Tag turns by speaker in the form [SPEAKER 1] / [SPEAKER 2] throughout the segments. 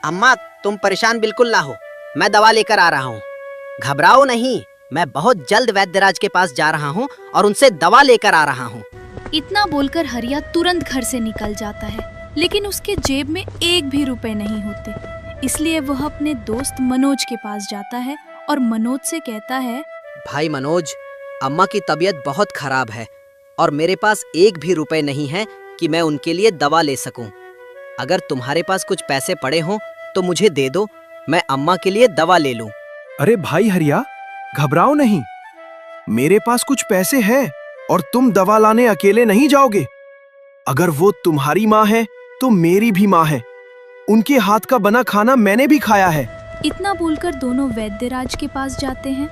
[SPEAKER 1] अम्मा, तुम परेशान बिल्कुल ना हो, मैं दवा लेकर आ रहा हूँ। घबराओ नहीं, मैं बहुत जल्द वैद्यराज के पास जा रहा हूँ और उनसे दवा लेकर आ रहा हूँ।
[SPEAKER 2] इतना बोलकर हरिया तुरंत घर से निकल जाता है, लेकिन उसके जेब में एक भी रुपए नहीं होते। इसलिए वह अपने दोस्त मनोज के पास जाता है और मनोज से कहता है,
[SPEAKER 1] भाई मनोज, अम्मा की तबीयत बहुत खराब है और मेरे पास एक भी रुपए नहीं है कि मैं उनके लिए दवा ले सकूं। अगर तुम्हारे पास कुछ पैसे पड़े हों तो मुझे दे दो, मैं अम्मा के लिए दवा ले लूं।
[SPEAKER 3] अरे भाई हरिया, घबराओ नहीं, मेरे पास कुछ पैसे हैं और तुम दवा लाने अकेले नहीं जाओगे। अगर वो तुम्हारी माँ है तो मेरी भी माँ है, उनके हाथ का बना खाना मैंने भी खाया है।
[SPEAKER 2] इतना बोलकर दोनों वैद्यराज के पास जाते हैं।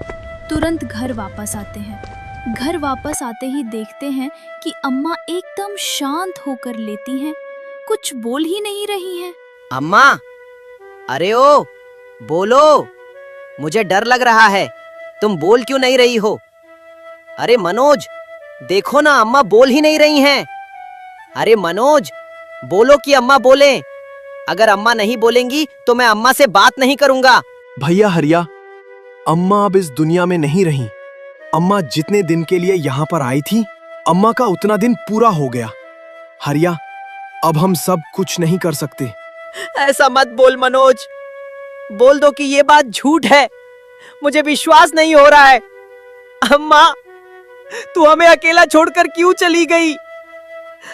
[SPEAKER 2] तुरंत घर वापस आते हैं। घर वापस आते ही देखते हैं कि अम्मा एकदम शांत होकर लेटी हैं, कुछ बोल ही नहीं रही हैं।
[SPEAKER 1] अम्मा, अरे ओ, बोलो, मुझे डर लग रहा है, तुम बोल क्यों नहीं रही हो? अरे मनोज, देखो ना, अम्मा बोल ही नहीं रही हैं। अरे मनोज, बोलो कि अम्मा बोलें। अगर अम्मा नहीं बोलेंगी तो मैं अम्मा से बात नहीं करूंगा।
[SPEAKER 3] भैया हरिया, अम्मा अब इस दुनिया में नहीं रही। अम्मा जितने दिन के लिए यहाँ पर आई थी, अम्मा का उतना दिन पूरा हो गया। हरिया, अब हम सब कुछ नहीं कर सकते।
[SPEAKER 1] ऐसा मत बोल मनोज, बोल दो कि ये बात झूठ है, मुझे विश्वास नहीं हो रहा है। अम्मा, तू हमें अकेला छोड़कर क्यों चली गई?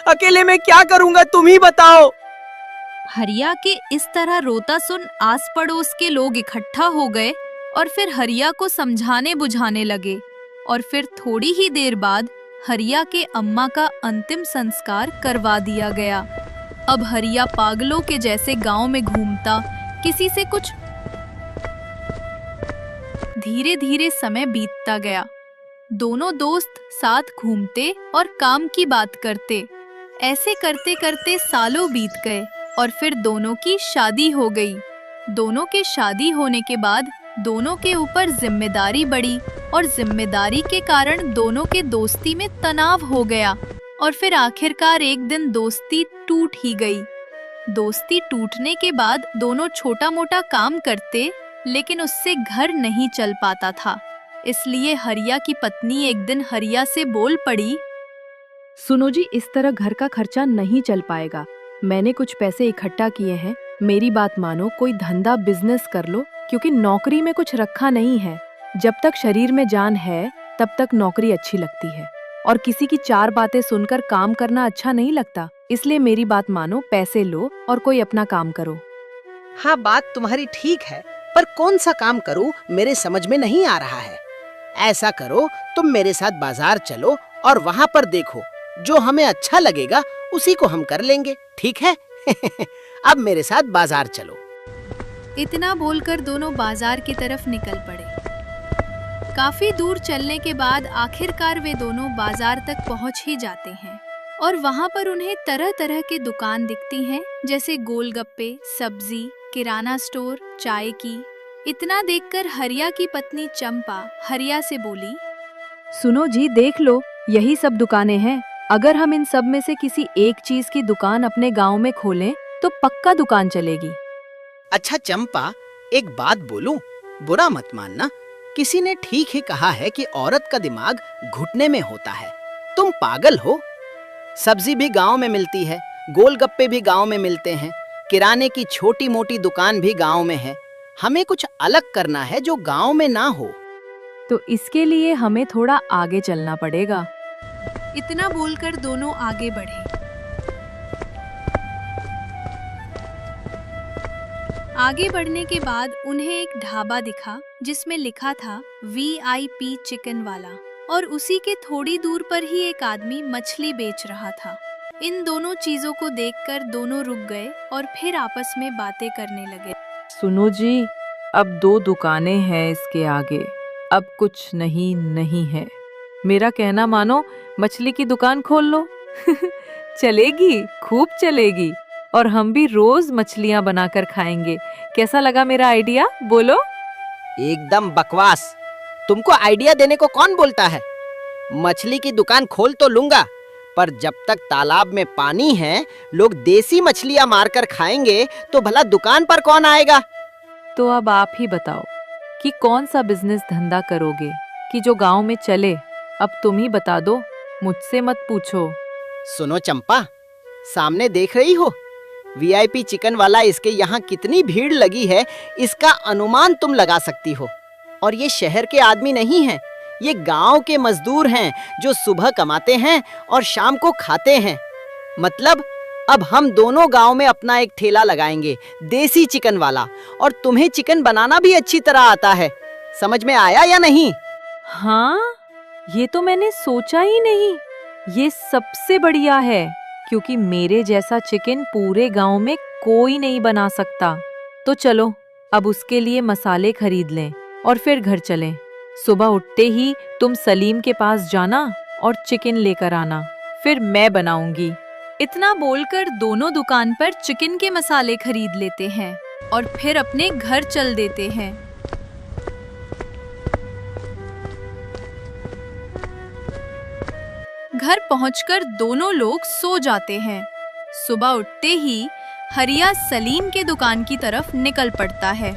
[SPEAKER 1] अकेले मैं क्या करूंगा, तुम ही बताओ।
[SPEAKER 2] हरिया के इस तरह रोता सुन आस पड़ोस के लोग इकट्ठा हो गए और फिर हरिया को समझाने बुझाने लगे। और फिर थोड़ी ही देर बाद हरिया के अम्मा का अंतिम संस्कार करवा दिया गया। अब हरिया पागलों के जैसे गांव में घूमता, किसी से कुछ। धीरे धीरे समय बीतता गया। दोनों दोस्त साथ घूमते और काम की बात करते। ऐसे करते करते सालों बीत गए और फिर दोनों की शादी हो गई। दोनों के शादी होने के बाद दोनों के ऊपर जिम्मेदारी बढ़ी और जिम्मेदारी के कारण दोनों के दोस्ती में तनाव हो गया और फिर आखिरकार एक दिन दोस्ती टूट ही गई। दोस्ती टूटने के बाद दोनों छोटा मोटा काम करते, लेकिन उससे घर नहीं चल पाता था। इसलिए हरिया की पत्नी एक दिन हरिया से बोल पड़ी,
[SPEAKER 4] सुनो जी, इस तरह घर का खर्चा नहीं चल पाएगा। मैंने कुछ पैसे इकट्ठा किए हैं, मेरी बात मानो, कोई धंधा बिजनेस कर लो, क्योंकि नौकरी में कुछ रखा नहीं है। जब तक शरीर में जान है तब तक नौकरी अच्छी लगती है और किसी की चार बातें सुनकर काम करना अच्छा नहीं लगता। इसलिए मेरी बात मानो, पैसे लो और कोई अपना काम करो।
[SPEAKER 1] हाँ, बात तुम्हारी ठीक है, पर कौन सा काम करूं मेरे समझ में नहीं आ रहा है। ऐसा करो, तुम मेरे साथ बाजार चलो और वहाँ पर देखो, जो हमें अच्छा लगेगा उसी को हम कर लेंगे, ठीक है? अब मेरे साथ बाजार चलो।
[SPEAKER 2] इतना बोलकर दोनों बाजार की तरफ निकल पड़े। काफी दूर चलने के बाद आखिरकार वे दोनों बाजार तक पहुंच ही जाते हैं और वहां पर उन्हें तरह तरह के दुकान दिखती हैं, जैसे गोलगप्पे, सब्जी, किराना स्टोर, चाय की। इतना देखकर हरिया की पत्नी चंपा हरिया से बोली,
[SPEAKER 4] सुनो जी, देख लो, यही सब दुकानें हैं। अगर हम इन सब में से किसी एक चीज की दुकान अपने गांव में खोलें तो पक्का दुकान चलेगी।
[SPEAKER 1] अच्छा चंपा, एक बात बोलूं, बुरा मत मानना। किसी ने ठीक ही कहा है कि औरत का दिमाग घुटने में होता है। तुम पागल हो? सब्जी भी गांव में मिलती है, गोलगप्पे भी गांव में मिलते हैं, किराने की छोटी मोटी दुकान भी गांव में है। हमें कुछ अलग करना है जो गांव में ना हो।
[SPEAKER 4] तो इसके लिए हमें थोड़ा आगे चलना पड़ेगा।
[SPEAKER 2] इतना बोलकर दोनों आगे बढ़े। आगे बढ़ने के बाद उन्हें एक ढाबा दिखा जिसमें लिखा था VIP चिकन वाला, और उसी के थोड़ी दूर पर ही एक आदमी मछली बेच रहा था। इन दोनों चीजों को देखकर दोनों रुक गए और फिर आपस में बातें करने लगे।
[SPEAKER 4] सुनो जी, अब 2 दुकानें हैं इसके आगे, अब कुछ नहीं है। मेरा कहना मानो, मछली की दुकान खोल लो। चलेगी, खूब चलेगी, और हम भी रोज मछलियाँ बनाकर खाएंगे। कैसा लगा मेरा आइडिया, बोलो?
[SPEAKER 1] एकदम बकवास। तुमको आइडिया देने को कौन बोलता है? मछली की दुकान खोल तो लूंगा, पर जब तक तालाब में पानी है, लोग देसी मछलियां मारकर खाएंगे तो भला दुकान पर कौन आएगा?
[SPEAKER 4] तो अब आप ही बताओ कि कौन सा बिजनेस धंधा करोगे कि जो गांव में चले। अब तुम ही बता दो, मुझसे मत पूछो।
[SPEAKER 1] सुनो चंपा, सामने देख रही हो वीआईपी चिकन वाला, इसके यहाँ कितनी भीड़ लगी है इसका अनुमान तुम लगा सकती हो। और ये शहर के आदमी नहीं हैं, ये गांव के मजदूर हैं जो सुबह कमाते हैं और शाम को खाते हैं। मतलब अब हम दोनों गांव में अपना एक ठेला लगाएंगे, देसी चिकन वाला, और तुम्हें चिकन बनाना भी अच्छी तरह आता है। समझ में आया या नहीं?
[SPEAKER 4] हाँ, ये तो मैंने सोचा ही नहीं। ये सबसे बढ़िया है, क्योंकि मेरे जैसा चिकन पूरे गांव में कोई नहीं बना सकता। तो चलो अब उसके लिए मसाले खरीद लें और फिर घर चलें। सुबह उठते ही तुम सलीम के पास जाना और चिकन लेकर आना, फिर मैं बनाऊंगी।
[SPEAKER 2] इतना बोलकर दोनों दुकान पर चिकन के मसाले खरीद लेते हैं और फिर अपने घर चल देते हैं। घर पहुंचकर दोनों लोग सो जाते हैं। सुबह उठते ही हरिया सलीम के दुकान की तरफ निकल पड़ता है।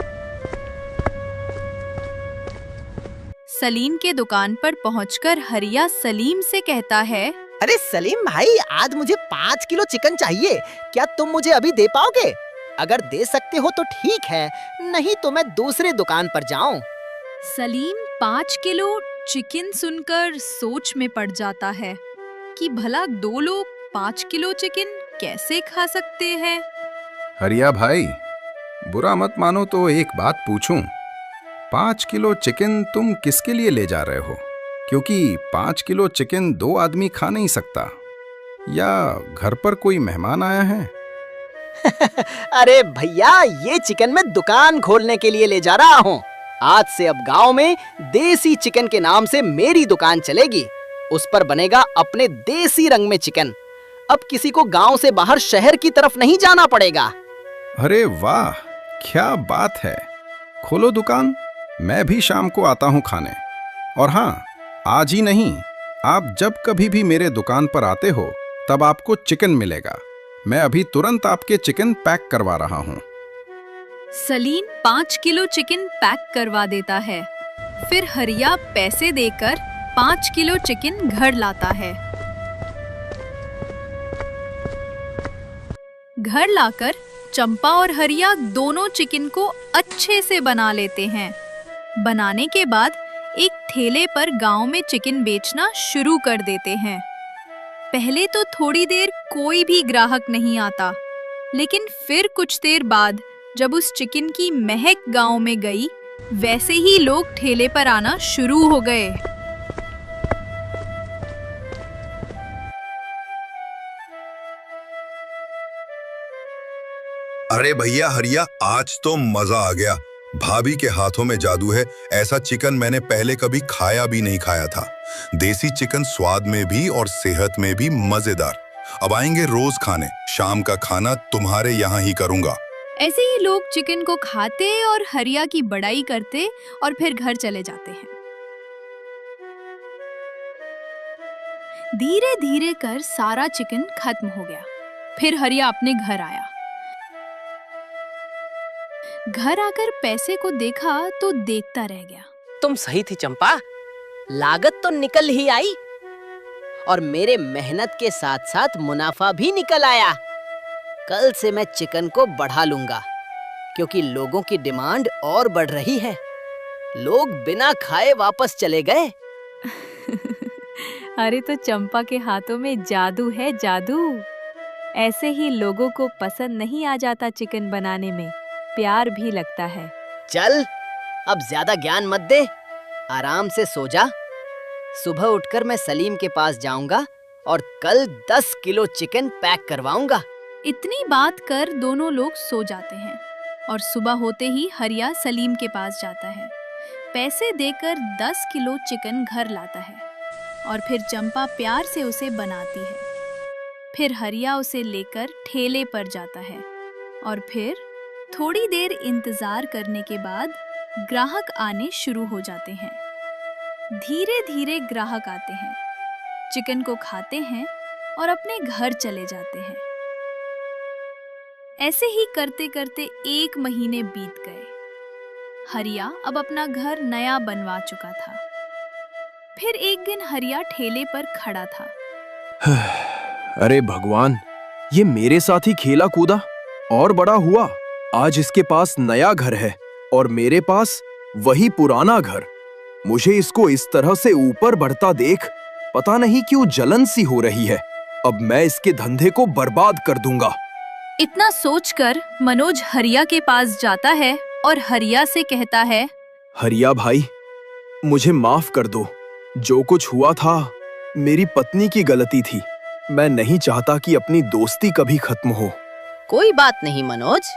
[SPEAKER 2] सलीम के दुकान पर पहुंचकर हरिया सलीम से कहता है,
[SPEAKER 1] अरे सलीम भाई, आज मुझे 5 किलो चिकन चाहिए, क्या तुम मुझे अभी दे पाओगे? अगर दे सकते हो तो ठीक है, नहीं तो मैं दूसरे दुकान पर जाऊं।
[SPEAKER 2] सलीम 5 किलो चिकन सुनकर सोच में पड़ जाता है कि भला 2 लोग 5 किलो चिकन कैसे खा सकते हैं।
[SPEAKER 5] हरिया भाई, बुरा मत मानो तो एक बात पूछूं। 5 किलो चिकन तुम किसके लिए ले जा रहे हो? क्योंकि 5 किलो चिकन 2 आदमी खा नहीं सकता, या घर पर कोई मेहमान आया है?
[SPEAKER 1] अरे भैया, ये चिकन मैं दुकान खोलने के लिए ले जा रहा हूँ। आज से अब गांव में देसी चिकन के नाम से मेरी दुकान चलेगी। उस पर बनेगा अपने देसी रंग में चिकन। अब किसी को गांव से बाहर शहर की तरफ नहीं जाना पड़ेगा।
[SPEAKER 5] अरे वाह, क्या बात है! खोलो दुकान, मैं भी शाम को आता हूँ खाने। और हाँ, आज ही नहीं, आप जब कभी भी मेरे दुकान पर आते हो तब आपको चिकन मिलेगा। मैं अभी तुरंत आपके चिकन पैक करवा रहा हूँ।
[SPEAKER 2] सलीम 5 किलो चिकन पैक करवा देता है। फिर हरिया पैसे देकर 5 किलो चिकन घर लाता है। घर लाकर चंपा और हरिया दोनों चिकन को अच्छे से बना लेते हैं। बनाने के बाद एक ठेले पर गांव में चिकन बेचना शुरू कर देते हैं। पहले तो थोड़ी देर कोई भी ग्राहक नहीं आता, लेकिन फिर कुछ देर बाद जब उस चिकन की महक गांव में गई, वैसे ही लोग ठेले पर आना शुरू हो गए।
[SPEAKER 6] अरे भैया हरिया, आज तो मजा आ गया। भाभी के हाथों में जादू है। ऐसा चिकन मैंने पहले कभी खाया भी नहीं खाया था। देसी चिकन स्वाद में भी और सेहत में भी मजेदार। अब आएंगे रोज खाने। शाम का खाना तुम्हारे यहाँ ही करूंगा।
[SPEAKER 2] ऐसे ही लोग चिकन को खाते और हरिया की बड़ाई करते और फिर घर चले जाते हैं। धीरे धीरे कर सारा चिकन खत्म हो गया। फिर हरिया अपने घर आया। घर आकर पैसे को देखा तो देखता रह गया।
[SPEAKER 1] तुम सही थी चंपा, लागत तो निकल ही आई और मेरे मेहनत के साथ साथ मुनाफा भी निकल आया। कल से मैं चिकन को बढ़ा लूंगा, क्योंकि लोगों की डिमांड और बढ़ रही है। लोग बिना खाए वापस चले गए।
[SPEAKER 4] अरे तो चंपा के हाथों में जादू है, जादू। ऐसे ही लोगों को पसंद नहीं आ जाता चिकन बनाने में, प्यार भी लगता है।
[SPEAKER 1] चल, अब ज्यादा ज्ञान मत दे, आराम से सो जा। सुबह उठकर मैं सलीम के पास जाऊंगा और कल 10 किलो चिकन पैक करवाऊंगा।
[SPEAKER 2] इतनी बात कर दोनों लोग सो जाते हैं और सुबह होते ही हरिया सलीम के पास जाता है। पैसे देकर 10 किलो चिकन घर लाता है और फिर चंपा प्यार से उसे बनाती है। फिर हरिया उसे लेकर ठेले पर जाता है और फिर थोड़ी देर इंतजार करने के बाद ग्राहक आने शुरू हो जाते हैं। धीरे धीरे ग्राहक आते हैं, चिकन को खाते हैं और अपने घर चले जाते हैं। ऐसे ही करते करते 1 महीने बीत गए। हरिया अब अपना घर नया बनवा चुका था। फिर एक दिन हरिया ठेले पर खड़ा था।
[SPEAKER 3] अरे भगवान, ये मेरे साथ ही खेला कूदा और बड़ा हुआ। आज इसके पास नया घर है और मेरे पास वही पुराना घर। मुझे इसको इस तरह से ऊपर बढ़ता देख पता नहीं क्यों जलन सी हो रही है। अब मैं इसके धंधे को बर्बाद कर दूंगा।
[SPEAKER 2] इतना सोचकर मनोज हरिया के पास जाता है और हरिया से कहता है,
[SPEAKER 3] हरिया भाई, मुझे माफ कर दो। जो कुछ हुआ था मेरी पत्नी की गलती थी। मैं नहीं चाहता कि अपनी दोस्ती कभी खत्म हो।
[SPEAKER 1] कोई बात नहीं मनोज,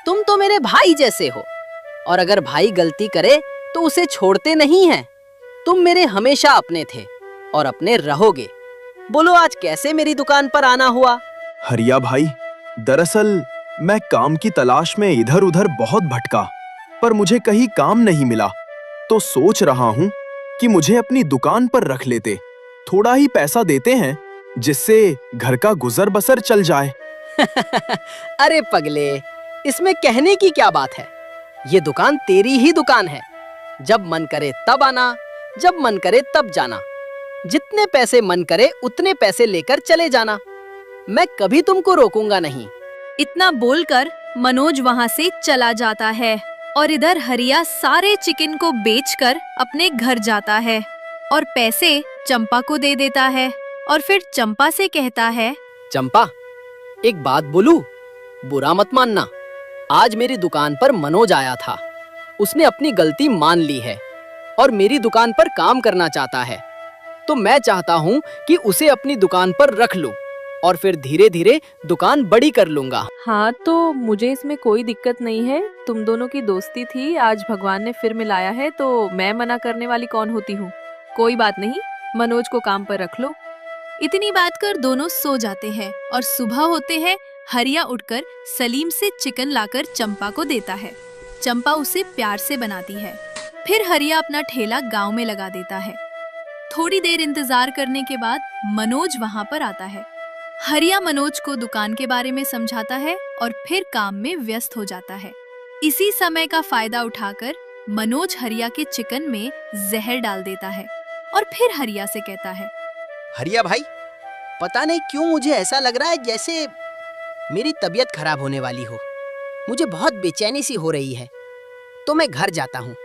[SPEAKER 1] तुम तो मेरे भाई जैसे हो और अगर भाई गलती करे तो उसे छोड़ते नहीं हैं। तुम मेरे हमेशा अपने थे और अपने रहोगे। बोलो आज कैसे मेरी दुकान पर आना हुआ?
[SPEAKER 3] हरिया भाई, दरअसल मैं काम की तलाश में इधर उधर बहुत भटका, पर मुझे कहीं काम नहीं मिला। तो सोच रहा हूँ कि मुझे अपनी दुकान पर रख लेते। थोड़ा ही पैसा देते हैं जिससे घर का गुजर बसर चल जाए।
[SPEAKER 1] अरे पगले, इसमें कहने की क्या बात है? ये दुकान तेरी ही दुकान है। जब मन करे तब आना, जब मन करे तब जाना। जितने पैसे मन करे उतने पैसे लेकर चले जाना। मैं कभी तुमको रोकूंगा नहीं।
[SPEAKER 2] इतना बोलकर मनोज वहां से चला जाता है और इधर हरिया सारे चिकन को बेचकर अपने घर जाता है और पैसे चंपा को दे देता है और फिर चंपा से कहता है,
[SPEAKER 1] चंपा, एक बात बोलूं? बुरा मत मानना। आज मेरी दुकान पर मनोज आया था। उसने अपनी गलती मान ली है और मेरी दुकान पर काम करना चाहता है। तो मैं चाहता हूँ कि उसे अपनी दुकान पर रख लूं और फिर धीरे धीरे दुकान बड़ी कर लूंगा।
[SPEAKER 4] हाँ, तो मुझे इसमें कोई दिक्कत नहीं है। तुम दोनों की दोस्ती थी, आज भगवान ने फिर मिलाया है, तो मैं मना करने वाली कौन होती हूँ। कोई बात नहीं, मनोज को काम पर रख लो।
[SPEAKER 2] इतनी बात कर दोनों सो जाते हैं और सुबह होते हैं हरिया उठकर सलीम से चिकन लाकर चंपा को देता है। चंपा उसे प्यार से बनाती है। फिर हरिया अपना ठेला गांव में लगा देता है। थोड़ी देर इंतजार करने के बाद मनोज वहां पर आता है। हरिया मनोज को दुकान के बारे में समझाता है और फिर काम में व्यस्त हो जाता है। इसी समय का फायदा उठाकर मनोज हरिया के चिकन में जहर डाल देता है और फिर हरिया से कहता है,
[SPEAKER 1] हरिया भाई, पता नहीं क्यों मुझे ऐसा लग रहा है जैसे मेरी तबीयत खराब होने वाली हो। मुझे बहुत बेचैनी सी हो रही है, तो मैं घर जाता हूँ।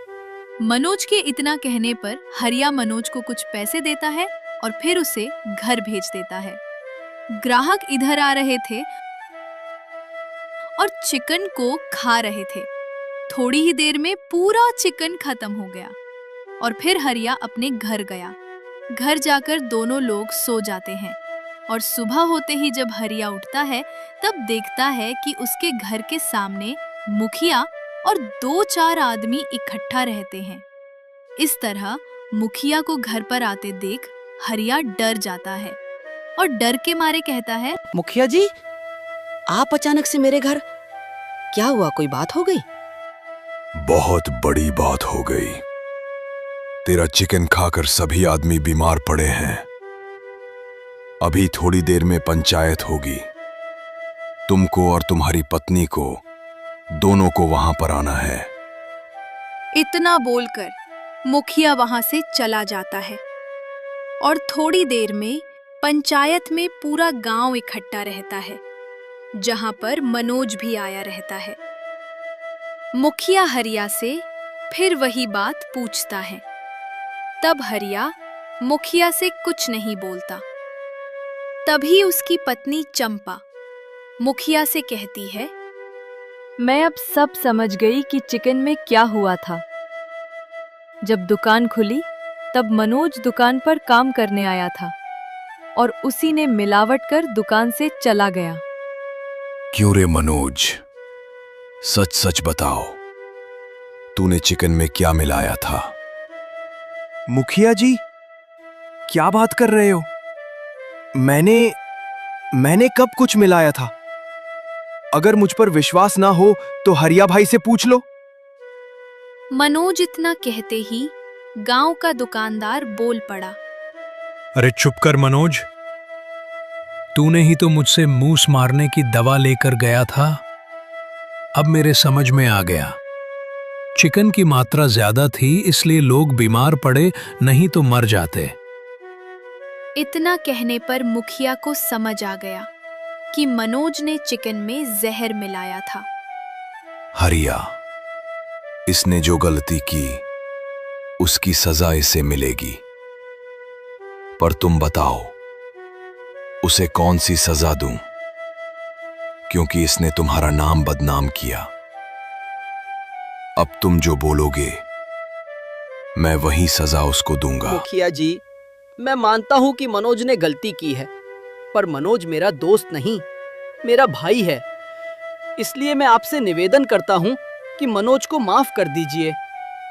[SPEAKER 2] मनोज के इतना कहने पर हरिया मनोज को कुछ पैसे देता है और फिर उसे घर भेज देता है। ग्राहक इधर आ रहे थे और चिकन को खा रहे थे। थोड़ी ही देर में पूरा चिकन खत्म हो गया और फिर हरिया अपने घर गया। घर जाकर दोनों लोग सो जाते हैं और सुबह होते ही जब हरिया उठता है तब देखता है कि उसके घर के सामने मुखिया और 2-4 आदमी इकट्ठा रहते हैं। इस तरह मुखिया को घर पर आते देख हरिया डर जाता है और डर के मारे कहता है,
[SPEAKER 1] मुखिया जी, आप अचानक से मेरे घर, क्या हुआ? कोई बात हो गई?
[SPEAKER 6] बहुत बड़ी बात हो गई। तेरा चिकन खाकर सभी आदमी बीमार पड़े हैं। अभी थोड़ी देर में पंचायत होगी। तुमको और तुम्हारी पत्नी को दोनों को वहां पर आना है।
[SPEAKER 2] इतना बोलकर मुखिया वहां से चला जाता है और थोड़ी देर में पंचायत में पूरा गांव इकट्ठा रहता है, जहां पर मनोज भी आया रहता है। मुखिया हरिया से फिर वही बात पूछता है। तब हरिया मुखिया से कुछ नहीं बोलता। तभी उसकी पत्नी चंपा मुखिया से कहती है,
[SPEAKER 4] मैं अब सब समझ गई कि चिकन में क्या हुआ था। जब दुकान खुली तब मनोज दुकान पर काम करने आया था और उसी ने मिलावट कर दुकान से चला गया।
[SPEAKER 6] क्यों रे मनोज, सच सच बताओ, तूने चिकन में क्या मिलाया था?
[SPEAKER 3] मुखिया जी, क्या बात कर रहे हो? मैंने कब कुछ मिलाया था? अगर मुझ पर विश्वास ना हो तो हरिया भाई से पूछ लो।
[SPEAKER 2] मनोज इतना कहते ही गांव का दुकानदार बोल पड़ा,
[SPEAKER 7] अरे चुप कर मनोज, तूने ही तो मुझसे मूस मारने की दवा लेकर गया था। अब मेरे समझ में आ गया, चिकन की मात्रा ज्यादा थी इसलिए लोग बीमार पड़े, नहीं तो मर जाते।
[SPEAKER 2] इतना कहने पर मुखिया को समझ आ गया कि मनोज ने चिकन में जहर मिलाया था।
[SPEAKER 8] हरिया, इसने जो गलती की उसकी सजा इसे मिलेगी, पर तुम बताओ उसे कौन सी सजा दूं, क्योंकि इसने तुम्हारा नाम बदनाम किया। अब तुम जो बोलोगे मैं वही सजा उसको दूंगा।
[SPEAKER 1] मुखिया जी, मैं मानता हूँ कि मनोज ने गलती की है, पर मनोज मेरा दोस्त नहीं, मेरा भाई है। इसलिए मैं आपसे निवेदन करता हूँ कि मनोज को माफ कर दीजिए।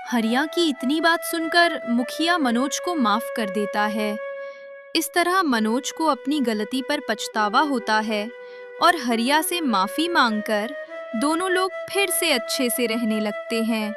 [SPEAKER 2] हरिया की इतनी बात सुनकर मुखिया मनोज को माफ कर देता है। इस तरह मनोज को अपनी गलती पर पछतावा होता है और हरिया से माफी मांगकर दोनों लोग फिर से अच्छे से रहने लगते हैं।